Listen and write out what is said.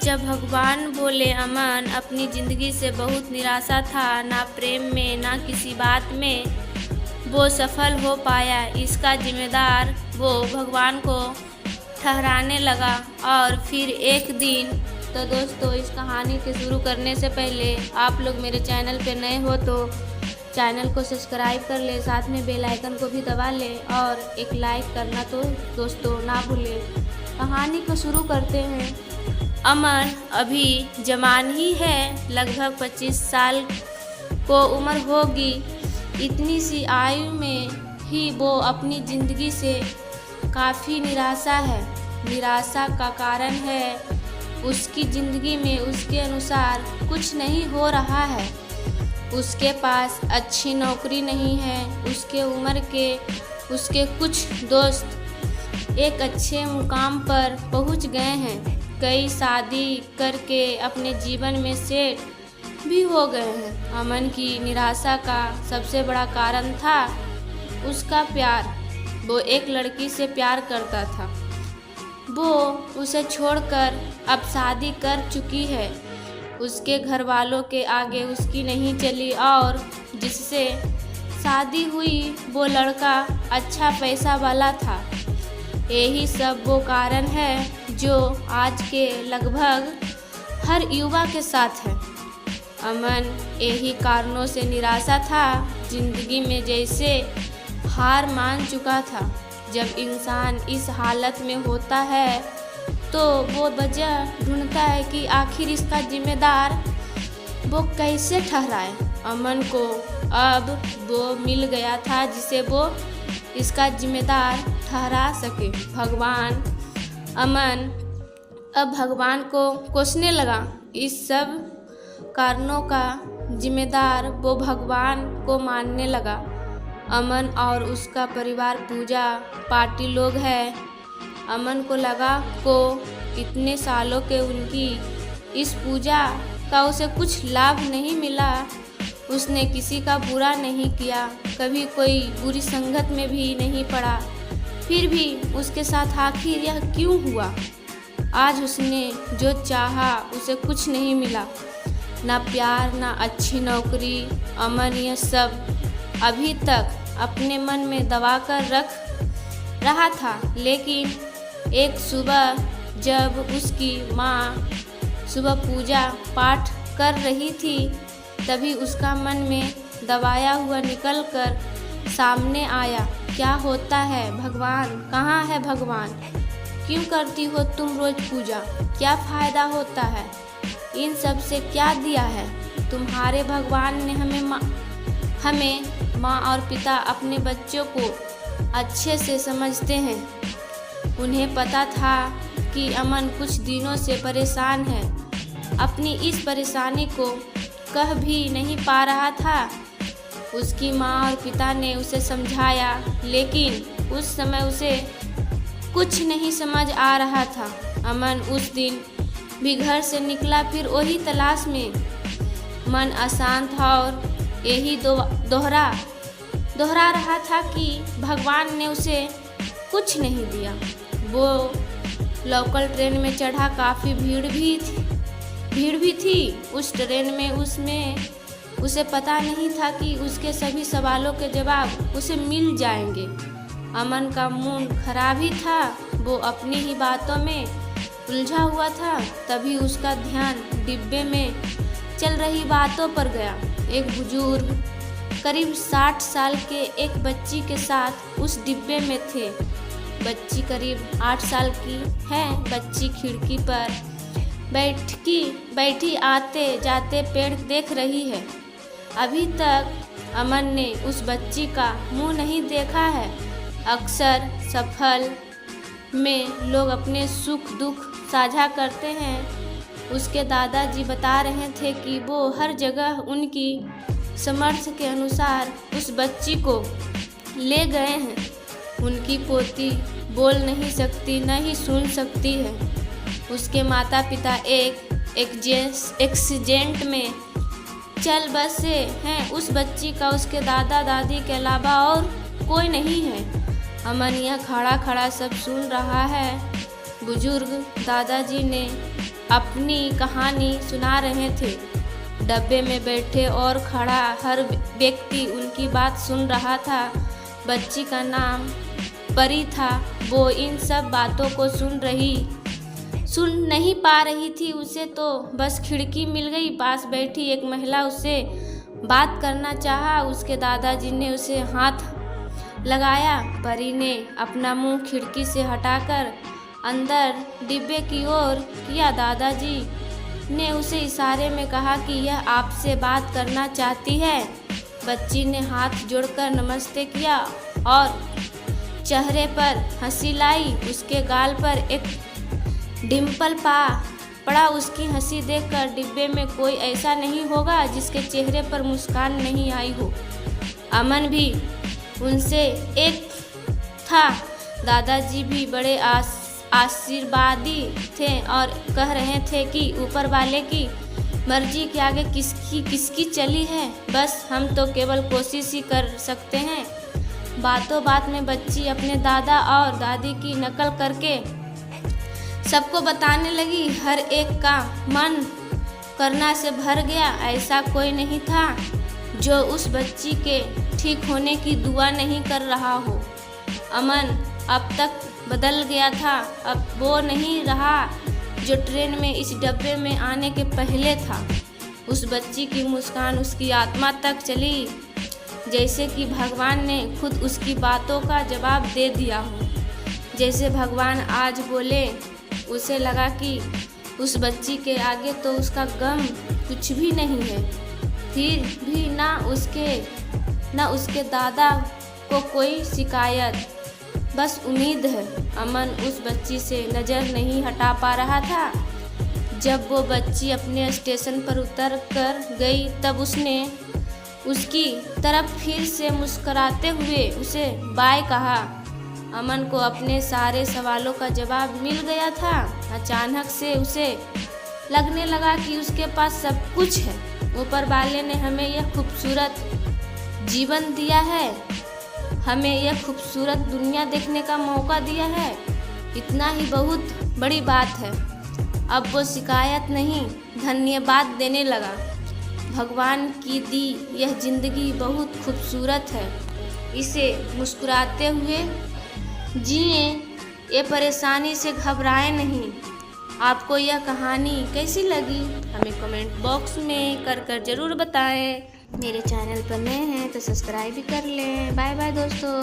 जब भगवान बोले अमन अपनी ज़िंदगी से बहुत निराशा था, ना प्रेम में ना किसी बात में वो सफल हो पाया। इसका जिम्मेदार वो भगवान को ठहराने लगा। और फिर एक दिन तो दोस्तों, इस कहानी के शुरू करने से पहले आप लोग मेरे चैनल पे नए हो तो चैनल को सब्सक्राइब कर ले, साथ में बेल आइकन को भी दबा ले और एक लाइक करना तो दोस्तों ना भूले। कहानी को शुरू करते हैं। अमन अभी जवान ही है, लगभग 25 साल को उम्र होगी। इतनी सी आयु में ही वो अपनी ज़िंदगी से काफ़ी निराशा है। निराशा का कारण है उसकी ज़िंदगी में उसके अनुसार कुछ नहीं हो रहा है। उसके पास अच्छी नौकरी नहीं है। उसके उम्र के उसके कुछ दोस्त एक अच्छे मुकाम पर पहुंच गए हैं। कई शादी करके अपने जीवन में सेट भी हो गए हैं। अमन की निराशा का सबसे बड़ा कारण था उसका प्यार। वो एक लड़की से प्यार करता था। वो उसे छोड़कर अब शादी कर चुकी है। उसके घर वालों के आगे उसकी नहीं चली और जिससे शादी हुई वो लड़का अच्छा पैसा वाला था। यही सब वो कारण है जो आज के लगभग हर युवा के साथ है। अमन यही कारणों से निराशा था। जिंदगी में जैसे हार मान चुका था। जब इंसान इस हालत में होता है तो वो वजह ढूंढता है कि आखिर इसका जिम्मेदार वो कैसे ठहराए। अमन को अब वो मिल गया था जिसे वो इसका जिम्मेदार ठहरा सके, भगवान। अमन अब भगवान को कोसने लगा। इस सब कारणों का जिम्मेदार वो भगवान को मानने लगा। अमन और उसका परिवार पूजा पार्टी लोग हैं। अमन को लगा को इतने सालों के उनकी इस पूजा का उसे कुछ लाभ नहीं मिला। उसने किसी का बुरा नहीं किया, कभी कोई बुरी संगत में भी नहीं पड़ा। फिर भी उसके साथ आखिर यह क्यों हुआ? आज उसने जो चाहा उसे कुछ नहीं मिला, ना प्यार ना अच्छी नौकरी। अमन यह सब अभी तक अपने मन में दबा कर रख रहा था। लेकिन एक सुबह जब उसकी माँ सुबह पूजा पाठ कर रही थी, तभी उसका मन में दबाया हुआ निकल कर सामने आया। क्या होता है भगवान? कहाँ है भगवान? क्यों करती हो तुम रोज पूजा? क्या फ़ायदा होता है? इन सब से क्या दिया है? तुम्हारे भगवान ने हमें माँ और पिता अपने बच्चों को अच्छे से समझते हैं। उन्हें पता था कि अमन कुछ दिनों से परेशान है। अपनी इस परेशानी को कह भी नहीं पा रहा था। उसकी माँ और पिता ने उसे समझाया, लेकिन उस समय उसे कुछ नहीं समझ आ रहा था। अमन उस दिन भी घर से निकला, फिर वही तलाश में। मन अशांत था और यही दोहरा रहा था कि भगवान ने उसे कुछ नहीं दिया। वो लोकल ट्रेन में चढ़ा। काफ़ी भीड़ भी थी उस ट्रेन में। उसे पता नहीं था कि उसके सभी सवालों के जवाब उसे मिल जाएंगे। अमन का मूड खराब ही था। वो अपनी ही बातों में उलझा हुआ था। तभी उसका ध्यान डिब्बे में चल रही बातों पर गया। एक बुजुर्ग करीब 60 साल के एक बच्ची के साथ उस डिब्बे में थे। बच्ची करीब 8 साल की है। बच्ची खिड़की पर बैठी आते जाते पेड़ देख रही है। अभी तक अमन ने उस बच्ची का मुंह नहीं देखा है। अक्सर सफल में लोग अपने सुख दुख साझा करते हैं। उसके दादाजी बता रहे थे कि वो हर जगह उनकी सामर्थ्य के अनुसार उस बच्ची को ले गए हैं। उनकी पोती बोल नहीं सकती, न ही सुन सकती है। उसके माता पिता एक एक्सीडेंट में चल बसे हैं। उस बच्ची का उसके दादा दादी के अलावा और कोई नहीं है। अमन यह खड़ा खड़ा सब सुन रहा है। बुजुर्ग दादाजी ने अपनी कहानी सुना रहे थे। डब्बे में बैठे और खड़ा हर व्यक्ति उनकी बात सुन रहा था। बच्ची का नाम परी था। वो इन सब बातों को सुन नहीं पा रही थी। उसे तो बस खिड़की मिल गई। पास बैठी एक महिला उससे बात करना चाहा। उसके दादाजी ने उसे हाथ लगाया। परी ने अपना मुंह खिड़की से हटाकर अंदर डिब्बे की ओर किया। दादाजी ने उसे इशारे में कहा कि यह आपसे बात करना चाहती है। बच्ची ने हाथ जोड़कर नमस्ते किया और चेहरे पर हंसी लाई। उसके गाल पर एक डिम्पल पड़ा। उसकी हंसी देखकर डिब्बे में कोई ऐसा नहीं होगा जिसके चेहरे पर मुस्कान नहीं आई हो। अमन भी उनसे एक था। दादाजी भी बड़े आशीर्वादी थे और कह रहे थे कि ऊपर वाले की मर्जी के आगे किसकी चली है। बस हम तो केवल कोशिश ही कर सकते हैं। बातों बात में बच्ची अपने दादा और दादी की नकल करके सबको बताने लगी। हर एक का मन करना से भर गया। ऐसा कोई नहीं था जो उस बच्ची के ठीक होने की दुआ नहीं कर रहा हो। अमन अब तक बदल गया था। अब वो नहीं रहा जो ट्रेन में इस डब्बे में आने के पहले था। उस बच्ची की मुस्कान उसकी आत्मा तक चली, जैसे कि भगवान ने खुद उसकी बातों का जवाब दे दिया हो। जैसे भगवान आज बोले। उसे लगा कि उस बच्ची के आगे तो उसका गम कुछ भी नहीं है। फिर भी ना उसके दादा को कोई शिकायत, बस उम्मीद है। अमन उस बच्ची से नज़र नहीं हटा पा रहा था। जब वो बच्ची अपने स्टेशन पर उतर कर गई तब उसने उसकी तरफ फिर से मुस्कुराते हुए उसे बाय कहा। अमन को अपने सारे सवालों का जवाब मिल गया था। अचानक से उसे लगने लगा कि उसके पास सब कुछ है। ऊपर वाले ने हमें यह खूबसूरत जीवन दिया है, हमें यह खूबसूरत दुनिया देखने का मौका दिया है। इतना ही बहुत बड़ी बात है। अब वो शिकायत नहीं, धन्यवाद देने लगा। भगवान की दी यह ज़िंदगी बहुत खूबसूरत है। इसे मुस्कुराते हुए जिए, ये परेशानी से घबराए नहीं। आपको यह कहानी कैसी लगी हमें कमेंट बॉक्स में कर ज़रूर बताएं। मेरे चैनल पर नए हैं तो सब्सक्राइब भी कर लें। बाय बाय दोस्तों।